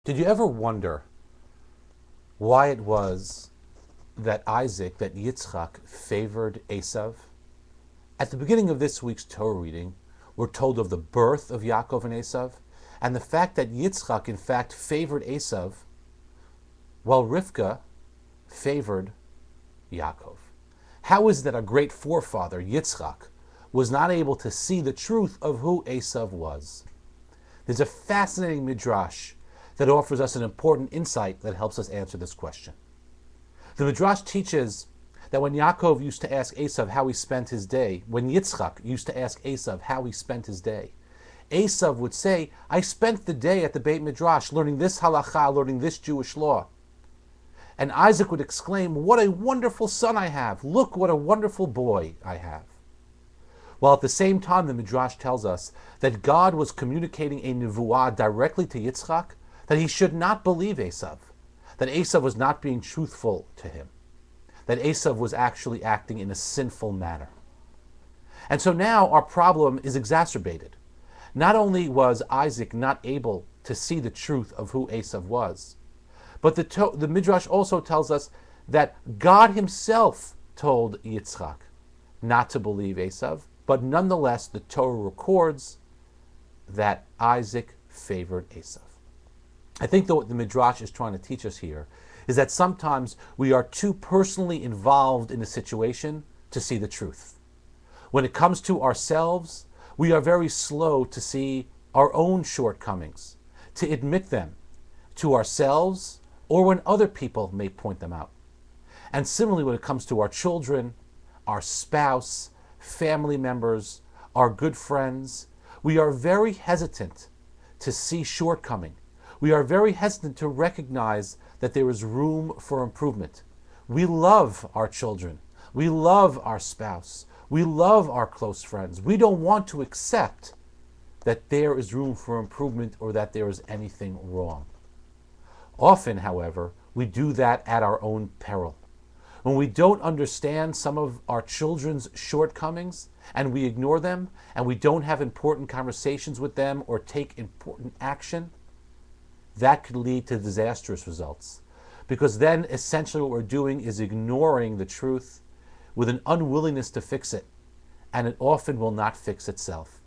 Did you ever wonder why it was that Yitzchak, favored Esav? At the beginning of this week's Torah reading, we're told of the birth of Yaakov and Esav, and the fact that Yitzchak, in fact, favored Esav, while Rivka favored Yaakov. How is it that a great forefather, Yitzchak, was not able to see the truth of who Esav was? There's a fascinating midrash that offers us an important insight that helps us answer this question. The midrash teaches that when Yaakov used to ask Esav how he spent his day, when Yitzchak used to ask Esav how he spent his day, Esav would say, I spent the day at the Beit Midrash learning this halacha, learning this Jewish law. And Isaac would exclaim, what a wonderful son I have. Look what a wonderful boy I have. While at the same time, the Midrash tells us that God was communicating a nevuah directly to Yitzchak, that he should not believe Esav, that Esav was not being truthful to him, that Esav was actually acting in a sinful manner. And so now our problem is exacerbated. Not only was Isaac not able to see the truth of who Esav was, but the Midrash also tells us that God himself told Yitzchak not to believe Esav, but nonetheless the Torah records that Isaac favored Esav. I think that what the Midrash is trying to teach us here is that sometimes we are too personally involved in a situation to see the truth. When it comes to ourselves, we are very slow to see our own shortcomings, to admit them to ourselves or when other people may point them out. And similarly, when it comes to our children, our spouse, family members, our good friends, we are very hesitant to see shortcoming. We are very hesitant to recognize that there is room for improvement. We love our children. We love our spouse. We love our close friends. We don't want to accept that there is room for improvement or that there is anything wrong. Often, however, we do that at our own peril. When we don't understand some of our children's shortcomings and we ignore them and we don't have important conversations with them or take important action, that could lead to disastrous results. Because then essentially what we're doing is ignoring the truth with an unwillingness to fix it, and it often will not fix itself.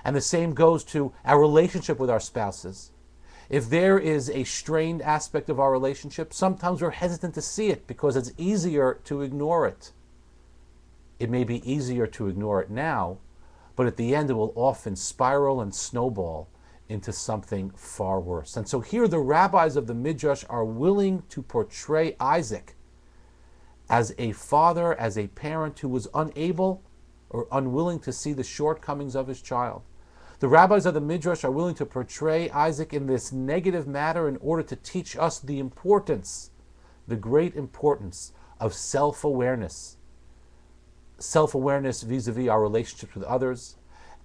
And the same goes to our relationship with our spouses. If there is a strained aspect of our relationship, sometimes we're hesitant to see it because it's easier to ignore it. It may be easier to ignore it now, but at the end it will often spiral and snowball into something far worse. And so here the rabbis of the Midrash are willing to portray Isaac as a father, as a parent who was unable or unwilling to see the shortcomings of his child. The rabbis of the Midrash are willing to portray Isaac in this negative manner in order to teach us the importance, the great importance of self-awareness. Self-awareness vis-a-vis our relationships with others,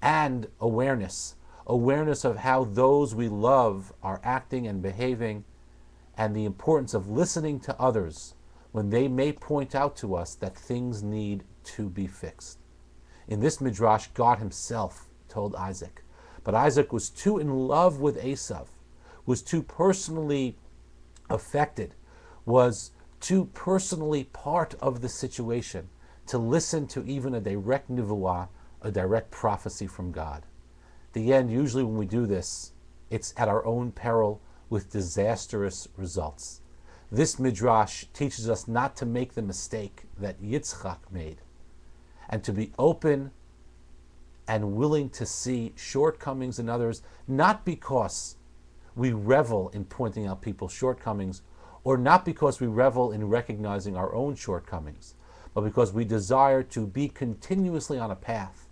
and awareness of how those we love are acting and behaving, and the importance of listening to others when they may point out to us that things need to be fixed. In this Midrash, God himself told Isaac, but Isaac was too in love with Esav, was too personally affected, was too personally part of the situation to listen to even a direct nevuah, a direct prophecy from God. The end, usually when we do this, it's at our own peril with disastrous results. This Midrash teaches us not to make the mistake that Yitzchak made, and to be open and willing to see shortcomings in others, not because we revel in pointing out people's shortcomings, or not because we revel in recognizing our own shortcomings, but because we desire to be continuously on a path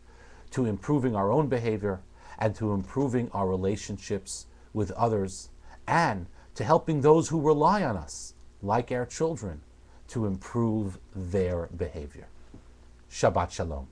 to improving our own behavior and to improving our relationships with others, and to helping those who rely on us, like our children, to improve their behavior. Shabbat Shalom.